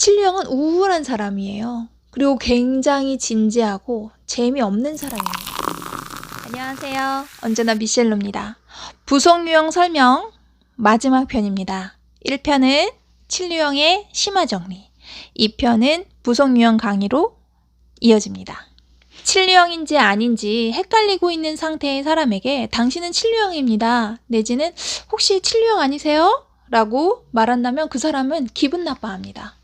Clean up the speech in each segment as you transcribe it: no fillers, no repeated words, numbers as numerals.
칠류형은 우울한 사람이에요. 그리고 굉장히 진지하고 재미없는 사람입니다. 안녕하세요. 언제나 미셸로입니다. 부속유형 설명 마지막 편입니다. 1편은 칠류형의 심화정리, 2편은 부속유형 강의로 이어집니다. 칠류형인지 아닌지 헷갈리고 있는 상태의 사람에게 당신은 칠류형입니다. 내지는 혹시 칠류형 아니세요? 라고 말한다면 그 사람은 기분 나빠합니다.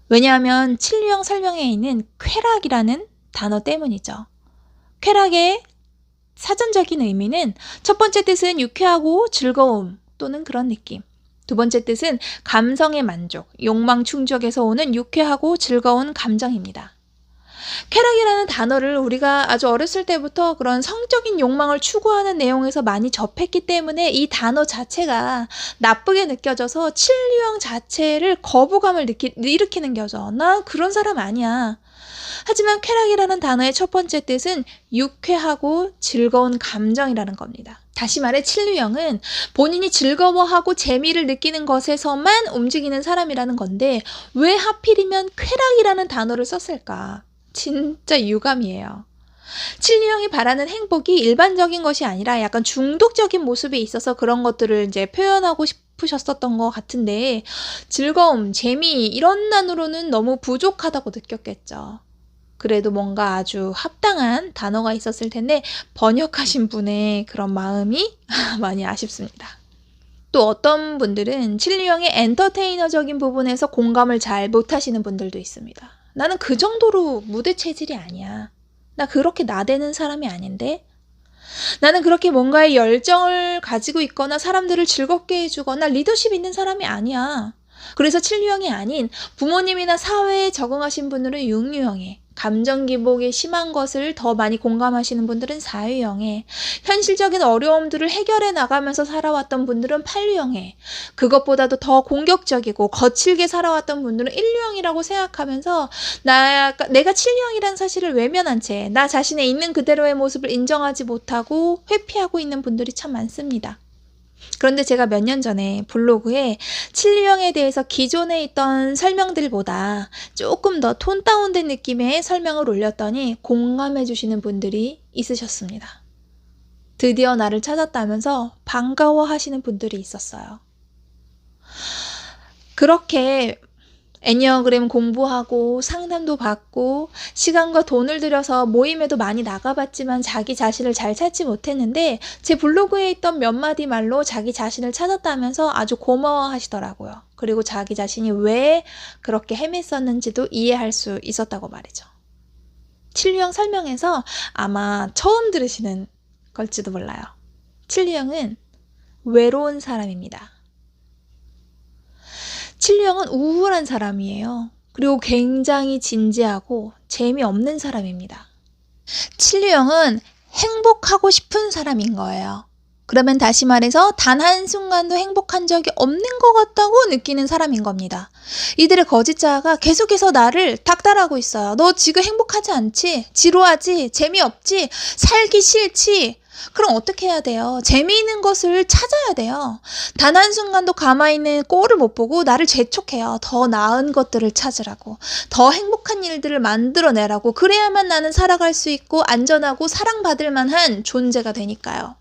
왜냐하면 칠류형 설명에 있는 쾌락이라는 단어 때문이죠. 쾌락의 사전적인 의미는 첫 번째 뜻은 유쾌하고 즐거움 또는 그런 느낌. 두 번째 뜻은 감성의 만족, 욕망 충족에서 오는 유쾌하고 즐거운 감정입니다. 쾌락이라는 단어를 우리가 아주 어렸을 때부터 그런 성적인 욕망을 추구하는 내용에서 많이 접했기 때문에 이 단어 자체가 나쁘게 느껴져서 칠류형 자체를 거부감을 일으키는 거죠. 나 그런 사람 아니야. 하지만 쾌락이라는 단어의 첫 번째 뜻은 유쾌하고 즐거운 감정이라는 겁니다. 다시 말해 칠류형은 본인이 즐거워하고 재미를 느끼는 것에서만 움직이는 사람이라는 건데 왜 하필이면 쾌락이라는 단어를 썼을까? 진짜 유감이에요. 칠류형이 바라는 행복이 일반적인 것이 아니라 약간 중독적인 모습에 있어서 그런 것들을 이제 표현하고 싶으셨었던 것 같은데 즐거움, 재미 이런 단어로는 너무 부족하다고 느꼈겠죠. 그래도 뭔가 아주 합당한 단어가 있었을 텐데 번역하신 분의 그런 마음이 많이 아쉽습니다. 또 어떤 분들은 칠류형의 엔터테이너적인 부분에서 공감을 잘 못하시는 분들도 있습니다. 나는 그 정도로 무대 체질이 아니야. 나 그렇게 나대는 사람이 아닌데? 나는 그렇게 뭔가에 열정을 가지고 있거나 사람들을 즐겁게 해주거나 리더십 있는 사람이 아니야. 그래서 칠류형이 아닌 부모님이나 사회에 적응하신 분들은 육류형에, 감정 기복이 심한 것을 더 많이 공감하시는 분들은 사유형에, 현실적인 어려움들을 해결해 나가면서 살아왔던 분들은 팔류형에, 그것보다도 더 공격적이고 거칠게 살아왔던 분들은 일류형이라고 생각하면서 내가 칠류형이라는 사실을 외면한 채 나 자신의 있는 그대로의 모습을 인정하지 못하고 회피하고 있는 분들이 참 많습니다. 그런데 제가 몇 년 전에 블로그에 칠류형에 대해서 기존에 있던 설명들보다 조금 더 톤 다운된 느낌의 설명을 올렸더니 공감해 주시는 분들이 있으셨습니다. 드디어 나를 찾았다면서 반가워하시는 분들이 있었어요. 그렇게 애니어그램 공부하고 상담도 받고 시간과 돈을 들여서 모임에도 많이 나가봤지만 자기 자신을 잘 찾지 못했는데 제 블로그에 있던 몇 마디 말로 자기 자신을 찾았다면서 아주 고마워하시더라고요. 그리고 자기 자신이 왜 그렇게 헤맸었는지도 이해할 수 있었다고 말이죠. 칠류형 설명에서 아마 처음 들으시는 걸지도 몰라요. 칠류형은 외로운 사람입니다. 칠류형은 우울한 사람이에요. 그리고 굉장히 진지하고 재미없는 사람입니다. 칠류형은 행복하고 싶은 사람인 거예요. 그러면 다시 말해서 단 한순간도 행복한 적이 없는 것 같다고 느끼는 사람인 겁니다. 이들의 거짓자가 계속해서 나를 닥달하고 있어요. 너 지금 행복하지 않지? 지루하지? 재미없지? 살기 싫지? 그럼 어떻게 해야 돼요? 재미있는 것을 찾아야 돼요. 단 한순간도 가만히 있는 꼴을 못 보고 나를 재촉해요. 더 나은 것들을 찾으라고. 더 행복한 일들을 만들어내라고. 그래야만 나는 살아갈 수 있고 안전하고 사랑받을 만한 존재가 되니까요.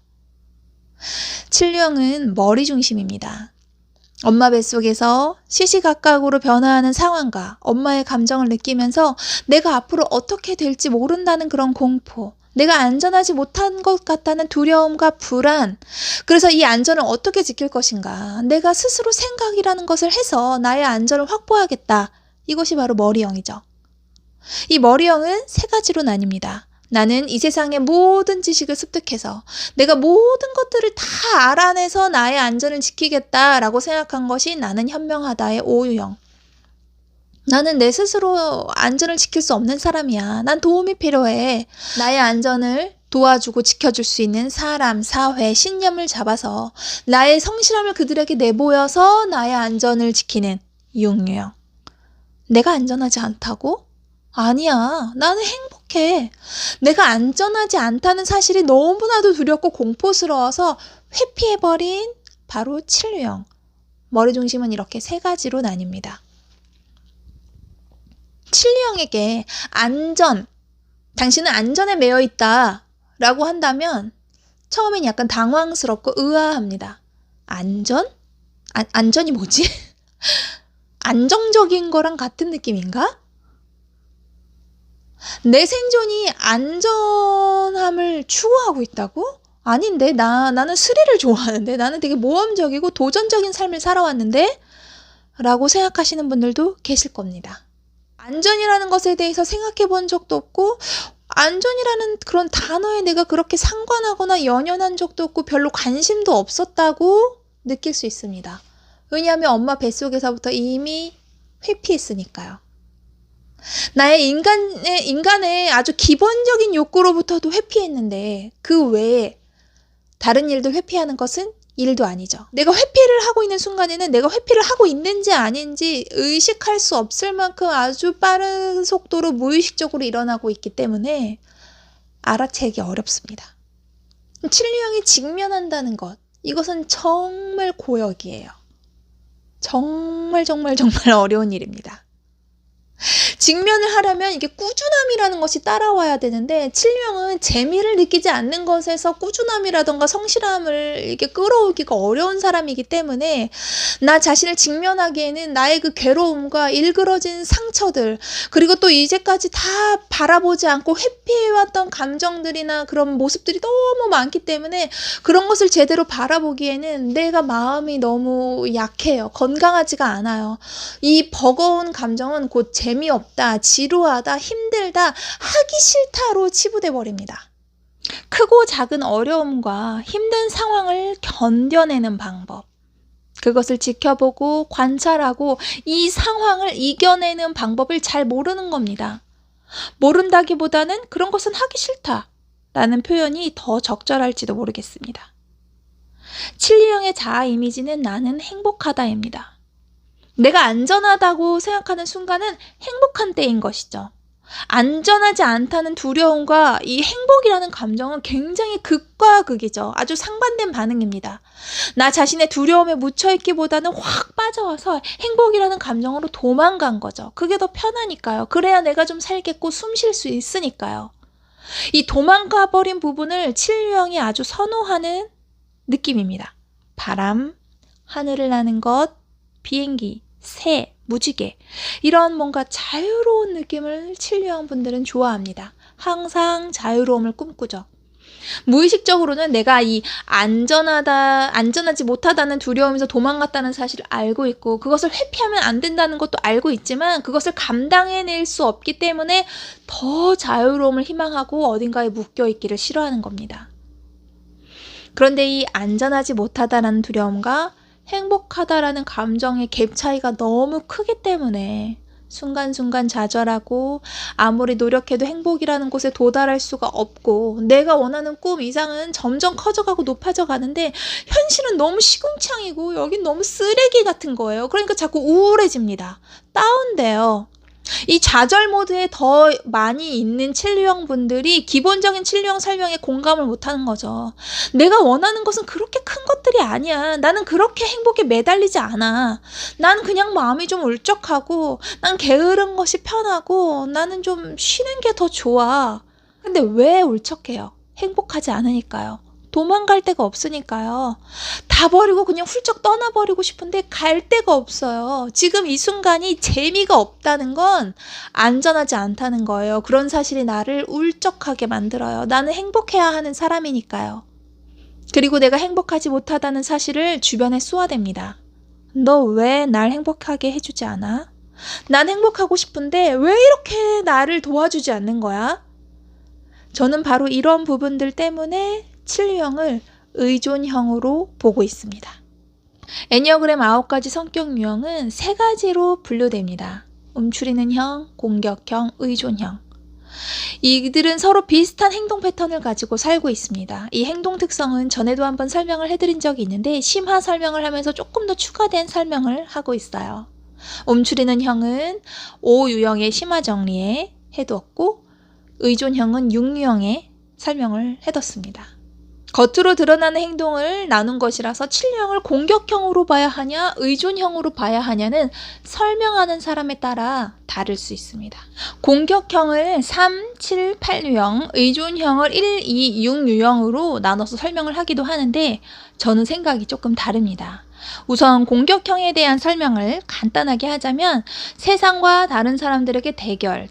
칠류형은 머리 중심입니다. 엄마 뱃속에서 시시각각으로 변화하는 상황과 엄마의 감정을 느끼면서 내가 앞으로 어떻게 될지 모른다는 그런 공포, 내가 안전하지 못한 것 같다는 두려움과 불안, 그래서 이 안전을 어떻게 지킬 것인가, 내가 스스로 생각이라는 것을 해서 나의 안전을 확보하겠다. 이것이 바로 머리형이죠. 이 머리형은 세 가지로 나뉩니다. 나는 이 세상의 모든 지식을 습득해서 내가 모든 것들을 다 알아내서 나의 안전을 지키겠다라고 생각한 것이 나는 현명하다의 오유형. 나는 내 스스로 안전을 지킬 수 없는 사람이야. 난 도움이 필요해. 나의 안전을 도와주고 지켜줄 수 있는 사람, 사회, 신념을 잡아서 나의 성실함을 그들에게 내보여서 나의 안전을 지키는 육유형. 내가 안전하지 않다고? 아니야. 나는 행복해. 내가 안전하지 않다는 사실이 너무나도 두렵고 공포스러워서 회피해버린 바로 칠류형. 머리 중심은 이렇게 세 가지로 나뉩니다. 칠리형에게 당신은 안전에 매여 있다 라고 한다면 처음엔 약간 당황스럽고 의아합니다. 안전? 안전이 뭐지? 안정적인 거랑 같은 느낌인가? 내 생존이 안전함을 추구하고 있다고? 아닌데, 나는 스릴을 좋아하는데, 나는 되게 모험적이고 도전적인 삶을 살아왔는데? 라고 생각하시는 분들도 계실 겁니다. 안전이라는 것에 대해서 생각해 본 적도 없고, 안전이라는 그런 단어에 내가 그렇게 상관하거나 연연한 적도 없고, 별로 관심도 없었다고 느낄 수 있습니다. 왜냐하면 엄마 뱃속에서부터 이미 회피했으니까요. 나의 인간의 아주 기본적인 욕구로부터도 회피했는데 그 외에 다른 일들 회피하는 것은 일도 아니죠. 내가 회피를 하고 있는 순간에는 내가 회피를 하고 있는지 아닌지 의식할 수 없을 만큼 아주 빠른 속도로 무의식적으로 일어나고 있기 때문에 알아채기 어렵습니다. 칠리형이 직면한다는 것, 이것은 정말 고역이에요. 정말 어려운 일입니다. 직면을 하려면 이게 꾸준함이라는 것이 따라와야 되는데 칠령은 재미를 느끼지 않는 것에서 꾸준함이라던가 성실함을 이렇게 끌어오기가 어려운 사람이기 때문에 나 자신을 직면하기에는 나의 그 괴로움과 일그러진 상처들, 그리고 또 이제까지 다 바라보지 않고 회피해왔던 감정들이나 그런 모습들이 너무 많기 때문에 그런 것을 제대로 바라보기에는 내가 마음이 너무 약해요. 건강하지가 않아요. 이 버거운 감정은 곧 재미없다, 지루하다, 힘들다, 하기 싫다로 치부돼 버립니다. 크고 작은 어려움과 힘든 상황을 견뎌내는 방법, 그것을 지켜보고 관찰하고 이 상황을 이겨내는 방법을 잘 모르는 겁니다. 모른다기보다는 그런 것은 하기 싫다 라는 표현이 더 적절할지도 모르겠습니다. 칠리형의 자아 이미지는 나는 행복하다입니다. 내가 안전하다고 생각하는 순간은 행복한 때인 것이죠. 안전하지 않다는 두려움과 이 행복이라는 감정은 굉장히 극과 극이죠. 아주 상반된 반응입니다. 나 자신의 두려움에 묻혀있기보다는 확 빠져와서 행복이라는 감정으로 도망간 거죠. 그게 더 편하니까요. 그래야 내가 좀 살겠고 숨 쉴 수 있으니까요. 이 도망가 버린 부분을 칠리형이 아주 선호하는 느낌입니다. 바람, 하늘을 나는 것, 비행기, 새, 무지개, 이런 뭔가 자유로운 느낌을 칠리형 분들은 좋아합니다. 항상 자유로움을 꿈꾸죠. 무의식적으로는 내가 이 안전하지 못하다는 두려움에서 도망갔다는 사실을 알고 있고 그것을 회피하면 안 된다는 것도 알고 있지만 그것을 감당해낼 수 없기 때문에 더 자유로움을 희망하고 어딘가에 묶여있기를 싫어하는 겁니다. 그런데 이 안전하지 못하다는 두려움과 행복하다라는 감정의 갭 차이가 너무 크기 때문에 순간순간 좌절하고 아무리 노력해도 행복이라는 곳에 도달할 수가 없고 내가 원하는 꿈 이상은 점점 커져가고 높아져 가는데 현실은 너무 시궁창이고 여긴 너무 쓰레기 같은 거예요. 그러니까 자꾸 우울해집니다. 다운돼요. 이 좌절 모드에 더 많이 있는 칠리형 분들이 기본적인 칠리형 설명에 공감을 못하는 거죠. 내가 원하는 것은 그렇게 큰 것들이 아니야. 나는 그렇게 행복에 매달리지 않아. 난 그냥 마음이 좀 울적하고 난 게으른 것이 편하고 나는 좀 쉬는 게 더 좋아. 근데 왜 울적해요? 행복하지 않으니까요. 도망갈 데가 없으니까요. 다 버리고 그냥 훌쩍 떠나버리고 싶은데 갈 데가 없어요. 지금 이 순간이 재미가 없다는 건 안전하지 않다는 거예요. 그런 사실이 나를 울적하게 만들어요. 나는 행복해야 하는 사람이니까요. 그리고 내가 행복하지 못하다는 사실을 주변에 쏘아댑니다. 너 왜 날 행복하게 해주지 않아? 난 행복하고 싶은데 왜 이렇게 나를 도와주지 않는 거야? 저는 바로 이런 부분들 때문에 칠리형을 의존형으로 보고 있습니다. 애니어그램 9가지 성격 유형은 3가지로 분류됩니다. 움츠리는 형, 공격형, 의존형. 이들은 서로 비슷한 행동 패턴을 가지고 살고 있습니다. 이 행동 특성은 전에도 한번 설명을 해드린 적이 있는데 심화 설명을 하면서 조금 더 추가된 설명을 하고 있어요. 움츠리는 형은 5유형의 심화 정리에 해두었고 의존형은 6유형에 설명을 해뒀습니다. 겉으로 드러나는 행동을 나눈 것이라서 칠유형을 공격형으로 봐야 하냐, 의존형으로 봐야 하냐는 설명하는 사람에 따라 다를 수 있습니다. 공격형을 3, 7, 8유형, 의존형을 1, 2, 6유형으로 나눠서 설명을 하기도 하는데 저는 생각이 조금 다릅니다. 우선 공격형에 대한 설명을 간단하게 하자면 세상과 다른 사람들에게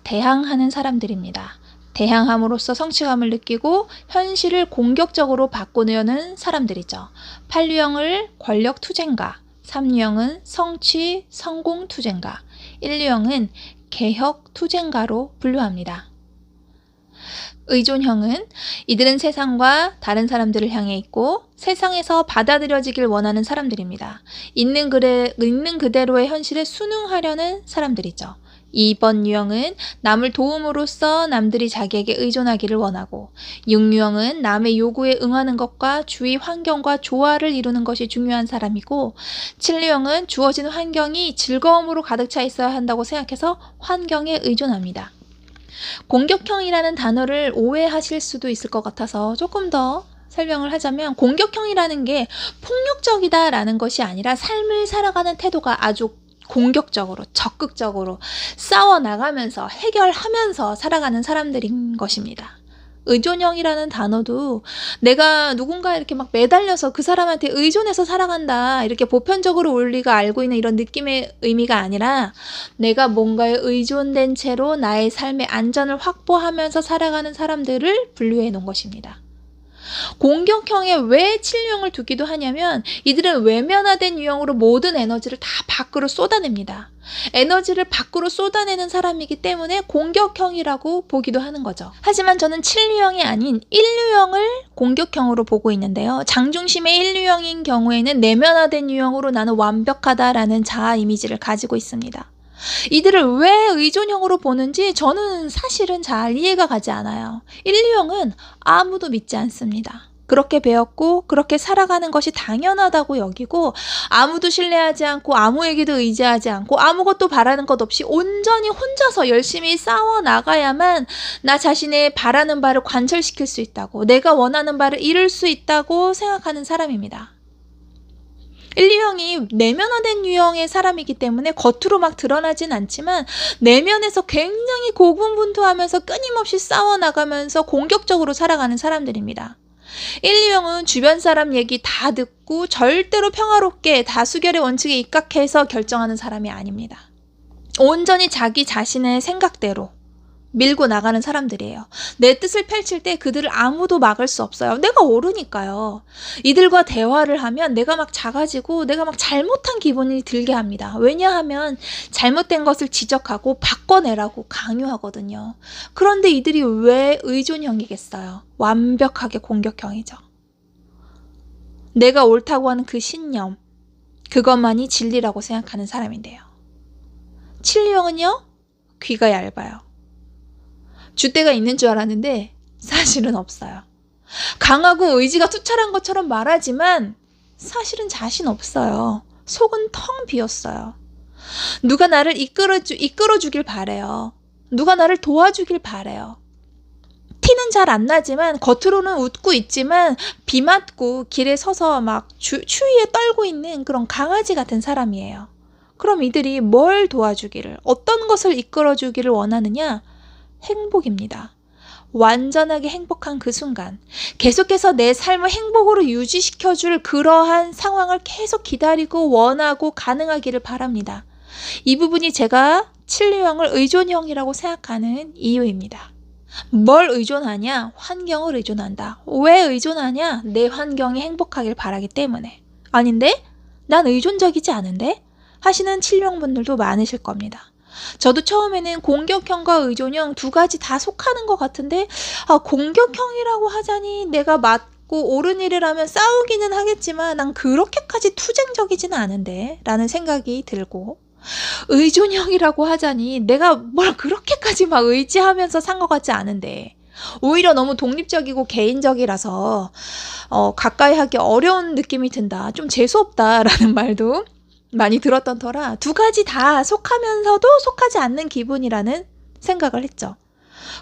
대항하는 사람들입니다. 대항함으로써 성취감을 느끼고 현실을 공격적으로 바꾸려는 사람들이죠. 8유형을 권력투쟁가, 3유형은 성취, 성공투쟁가, 1유형은 개혁투쟁가로 분류합니다. 의존형은 이들은 세상과 다른 사람들을 향해 있고 세상에서 받아들여지길 원하는 사람들입니다. 있는 그대로의 현실에 순응하려는 사람들이죠. 2번 유형은 남을 도움으로써 남들이 자기에게 의존하기를 원하고 6유형은 남의 요구에 응하는 것과 주위 환경과 조화를 이루는 것이 중요한 사람이고 7유형은 주어진 환경이 즐거움으로 가득 차 있어야 한다고 생각해서 환경에 의존합니다. 공격형이라는 단어를 오해하실 수도 있을 것 같아서 조금 더 설명을 하자면 공격형이라는 게 폭력적이다라는 것이 아니라 삶을 살아가는 태도가 아주 공격적으로, 적극적으로 싸워나가면서 해결하면서 살아가는 사람들인 것입니다. 의존형이라는 단어도 내가 누군가 이렇게 막 매달려서 그 사람한테 의존해서 살아간다 이렇게 보편적으로 우리가 알고 있는 이런 느낌의 의미가 아니라 내가 뭔가에 의존된 채로 나의 삶의 안전을 확보하면서 살아가는 사람들을 분류해 놓은 것입니다. 공격형에 왜 7유형을 두기도 하냐면 이들은 외면화된 유형으로 모든 에너지를 다 밖으로 쏟아냅니다. 에너지를 밖으로 쏟아내는 사람이기 때문에 공격형이라고 보기도 하는 거죠. 하지만 저는 7유형이 아닌 1유형을 공격형으로 보고 있는데요. 장중심의 1유형인 경우에는 내면화된 유형으로 나는 완벽하다라는 자아 이미지를 가지고 있습니다. 이들을 왜 의존형으로 보는지 저는 사실은 잘 이해가 가지 않아요. 1유형은 아무도 믿지 않습니다. 그렇게 배웠고 그렇게 살아가는 것이 당연하다고 여기고 아무도 신뢰하지 않고 아무에게도 의지하지 않고 아무것도 바라는 것 없이 온전히 혼자서 열심히 싸워나가야만 나 자신의 바라는 바를 관철시킬 수 있다고 내가 원하는 바를 이룰 수 있다고 생각하는 사람입니다. 1유형이 내면화된 유형의 사람이기 때문에 겉으로 막 드러나진 않지만 내면에서 굉장히 고군분투하면서 끊임없이 싸워나가면서 공격적으로 살아가는 사람들입니다. 1유형은 주변 사람 얘기 다 듣고 절대로 평화롭게 다수결의 원칙에 입각해서 결정하는 사람이 아닙니다. 온전히 자기 자신의 생각대로 밀고 나가는 사람들이에요. 내 뜻을 펼칠 때 그들을 아무도 막을 수 없어요. 내가 옳으니까요. 이들과 대화를 하면 내가 막 작아지고 내가 막 잘못한 기분이 들게 합니다. 왜냐하면 잘못된 것을 지적하고 바꿔내라고 강요하거든요. 그런데 이들이 왜 의존형이겠어요? 완벽하게 공격형이죠. 내가 옳다고 하는 그 신념, 그것만이 진리라고 생각하는 사람인데요. 7유형은요? 귀가 얇아요. 줏대가 있는 줄 알았는데 사실은 없어요. 강하고 의지가 투철한 것처럼 말하지만 사실은 자신 없어요. 속은 텅 비었어요. 누가 나를 이끌어주길 바래요. 누가 나를 도와주길 바래요. 티는 잘 안 나지만 겉으로는 웃고 있지만 비 맞고 길에 서서 막 추위에 떨고 있는 그런 강아지 같은 사람이에요. 그럼 이들이 뭘 도와주기를, 어떤 것을 이끌어주기를 원하느냐? 행복입니다. 완전하게 행복한 그 순간, 계속해서 내 삶을 행복으로 유지시켜줄 그러한 상황을 계속 기다리고 원하고 가능하기를 바랍니다. 이 부분이 제가 7유형을 의존형이라고 생각하는 이유입니다. 뭘 의존하냐? 환경을 의존한다. 왜 의존하냐? 내 환경이 행복하길 바라기 때문에. 아닌데? 난 의존적이지 않은데? 하시는 7유형 분들도 많으실 겁니다. 저도 처음에는 공격형과 의존형 두 가지 다 속하는 것 같은데 공격형이라고 하자니 내가 맞고 옳은 일을 하면 싸우기는 하겠지만 난 그렇게까지 투쟁적이지는 않은데 라는 생각이 들고 의존형이라고 하자니 내가 뭘 그렇게까지 막 의지하면서 산 것 같지 않은데 오히려 너무 독립적이고 개인적이라서 가까이 하기 어려운 느낌이 든다. 좀 재수없다라는 말도 많이 들었던 터라 두 가지 다 속하면서도 속하지 않는 기분이라는 생각을 했죠.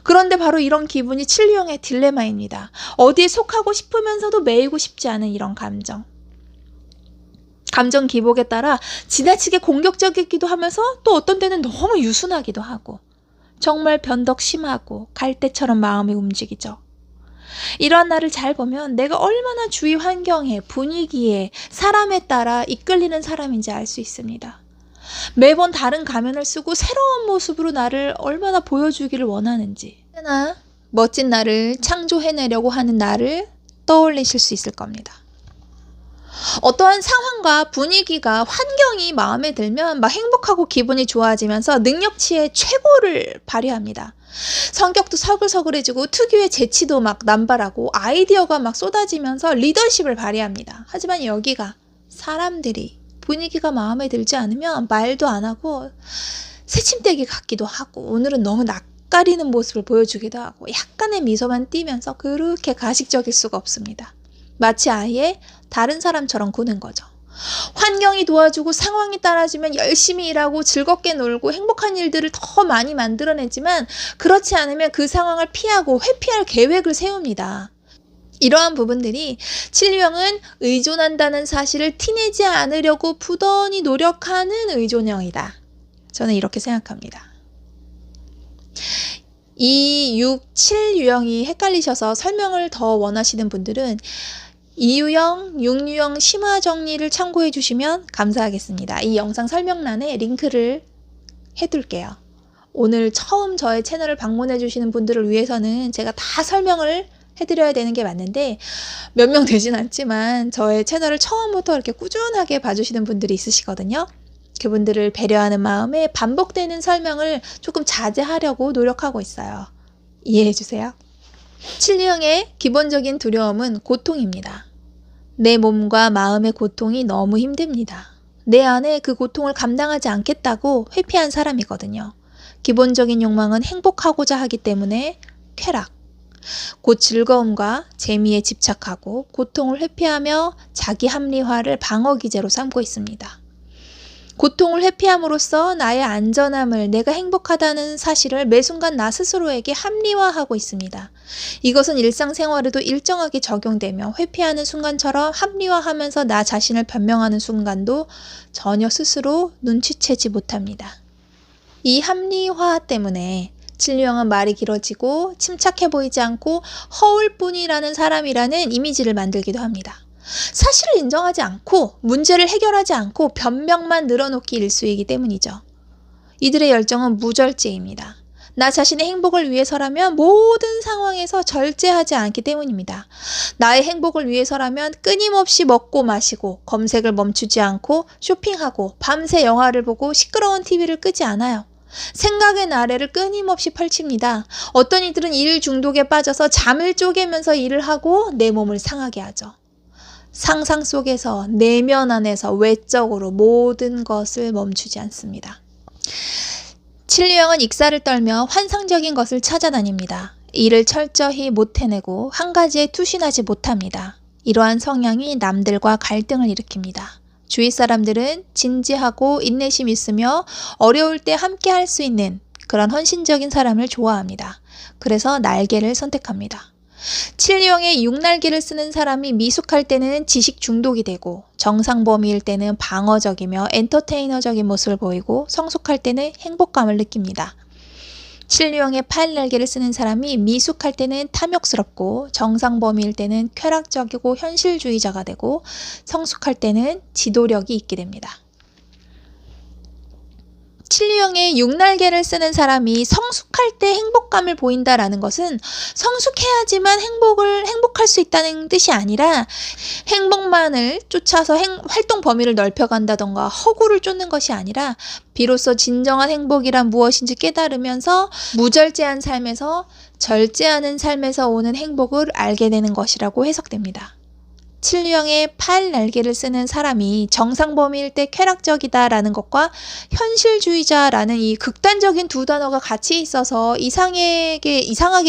그런데 바로 이런 기분이 칠류형의 딜레마입니다. 어디에 속하고 싶으면서도 매이고 싶지 않은 이런 감정. 감정 기복에 따라 지나치게 공격적이기도 하면서 또 어떤 때는 너무 유순하기도 하고 정말 변덕 심하고 갈대처럼 마음이 움직이죠. 이러한 나를 잘 보면 내가 얼마나 주위 환경에, 분위기에, 사람에 따라 이끌리는 사람인지 알 수 있습니다. 매번 다른 가면을 쓰고 새로운 모습으로 나를 얼마나 보여주기를 원하는지, 하나 멋진 나를 창조해내려고 하는 나를 떠올리실 수 있을 겁니다. 어떠한 상황과 분위기가, 환경이 마음에 들면 막 행복하고 기분이 좋아지면서 능력치의 최고를 발휘합니다. 성격도 서글서글해지고 특유의 재치도 막 남발하고 아이디어가 막 쏟아지면서 리더십을 발휘합니다. 하지만 여기가 사람들이, 분위기가 마음에 들지 않으면 말도 안 하고 새침대기 같기도 하고 오늘은 너무 낯가리는 모습을 보여주기도 하고 약간의 미소만 띠면서 그렇게 가식적일 수가 없습니다. 마치 아예 다른 사람처럼 구는 거죠. 환경이 도와주고 상황이 따라주면 열심히 일하고 즐겁게 놀고 행복한 일들을 더 많이 만들어내지만 그렇지 않으면 그 상황을 피하고 회피할 계획을 세웁니다. 이러한 부분들이 칠류형은 의존한다는 사실을 티내지 않으려고 부단히 노력하는 의존형이다. 저는 이렇게 생각합니다. 2, 6, 7 유형이 헷갈리셔서 설명을 더 원하시는 분들은 2유형, 6유형 심화 정리를 참고해 주시면 감사하겠습니다. 이 영상 설명란에 링크를 해둘게요. 오늘 처음 저의 채널을 방문해 주시는 분들을 위해서는 제가 다 설명을 해드려야 되는 게 맞는데 몇 명 되진 않지만 저의 채널을 처음부터 이렇게 꾸준하게 봐주시는 분들이 있으시거든요. 그분들을 배려하는 마음에 반복되는 설명을 조금 자제하려고 노력하고 있어요. 이해해 주세요. 7유형의 기본적인 두려움은 고통입니다. 내 몸과 마음의 고통이 너무 힘듭니다. 내 안에 그 고통을 감당하지 않겠다고 회피한 사람이거든요. 기본적인 욕망은 행복하고자 하기 때문에 쾌락, 곧 즐거움과 재미에 집착하고 고통을 회피하며 자기 합리화를 방어 기제로 삼고 있습니다. 고통을 회피함으로써 나의 안전함을, 내가 행복하다는 사실을 매 순간 나 스스로에게 합리화하고 있습니다. 이것은 일상생활에도 일정하게 적용되며 회피하는 순간처럼 합리화하면서 나 자신을 변명하는 순간도 전혀 스스로 눈치채지 못합니다. 이 합리화 때문에 칠류형은 말이 길어지고 침착해 보이지 않고 허울뿐이라는 사람이라는 이미지를 만들기도 합니다. 사실을 인정하지 않고 문제를 해결하지 않고 변명만 늘어놓기 일쑤이기 때문이죠. 이들의 열정은 무절제입니다. 나 자신의 행복을 위해서라면 모든 상황에서 절제하지 않기 때문입니다. 나의 행복을 위해서라면 끊임없이 먹고 마시고 검색을 멈추지 않고 쇼핑하고 밤새 영화를 보고 시끄러운 TV를 끄지 않아요. 생각의 나래를 끊임없이 펼칩니다. 어떤 이들은 일 중독에 빠져서 잠을 쪼개면서 일을 하고 내 몸을 상하게 하죠. 상상 속에서 내면 안에서 외적으로 모든 것을 멈추지 않습니다. 7유형은 익사를 떨며 환상적인 것을 찾아다닙니다. 일을 철저히 못 해내고 한 가지에 투신하지 못합니다. 이러한 성향이 남들과 갈등을 일으킵니다. 주위 사람들은 진지하고 인내심 있으며 어려울 때 함께 할 수 있는 그런 헌신적인 사람을 좋아합니다. 그래서 날개를 선택합니다. 7유형의 6날개를 쓰는 사람이 미숙할 때는 지식 중독이 되고 정상 범위일 때는 방어적이며 엔터테이너적인 모습을 보이고 성숙할 때는 행복감을 느낍니다. 7유형의 8날개를 쓰는 사람이 미숙할 때는 탐욕스럽고 정상 범위일 때는 쾌락적이고 현실주의자가 되고 성숙할 때는 지도력이 있게 됩니다. 7유형의 6날개를 쓰는 사람이 성숙할 때 행복감을 보인다라는 것은 성숙해야지만 행복할 수 있다는 뜻이 아니라 행복만을 쫓아서 활동 범위를 넓혀간다던가 허구를 쫓는 것이 아니라 비로소 진정한 행복이란 무엇인지 깨달으면서 무절제한 삶에서 절제하는 삶에서 오는 행복을 알게 되는 것이라고 해석됩니다. 칠유형의 팔 날개를 쓰는 사람이 정상 범위일 때 쾌락적이다라는 것과 현실주의자라는 이 극단적인 두 단어가 같이 있어서 이상하게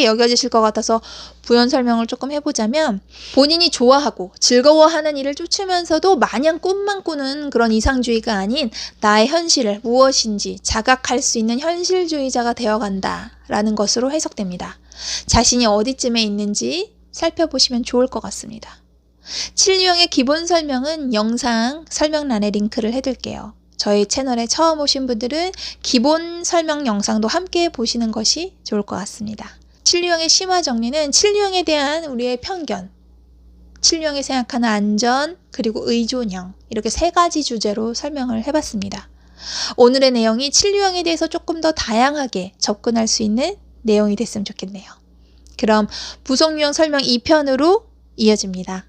여겨지실 것 같아서 부연 설명을 조금 해보자면, 본인이 좋아하고 즐거워하는 일을 쫓으면서도 마냥 꿈만 꾸는 그런 이상주의가 아닌 나의 현실을 무엇인지 자각할 수 있는 현실주의자가 되어간다라는 것으로 해석됩니다. 자신이 어디쯤에 있는지 살펴보시면 좋을 것 같습니다. 칠유형의 기본 설명은 영상 설명란에 링크를 해둘게요. 저희 채널에 처음 오신 분들은 기본 설명 영상도 함께 보시는 것이 좋을 것 같습니다. 칠유형의 심화 정리는 칠유형에 대한 우리의 편견, 칠유형이 생각하는 안전, 그리고 의존형, 이렇게 세 가지 주제로 설명을 해봤습니다. 오늘의 내용이 칠유형에 대해서 조금 더 다양하게 접근할 수 있는 내용이 됐으면 좋겠네요. 그럼 부속유형 설명 2편으로 이어집니다.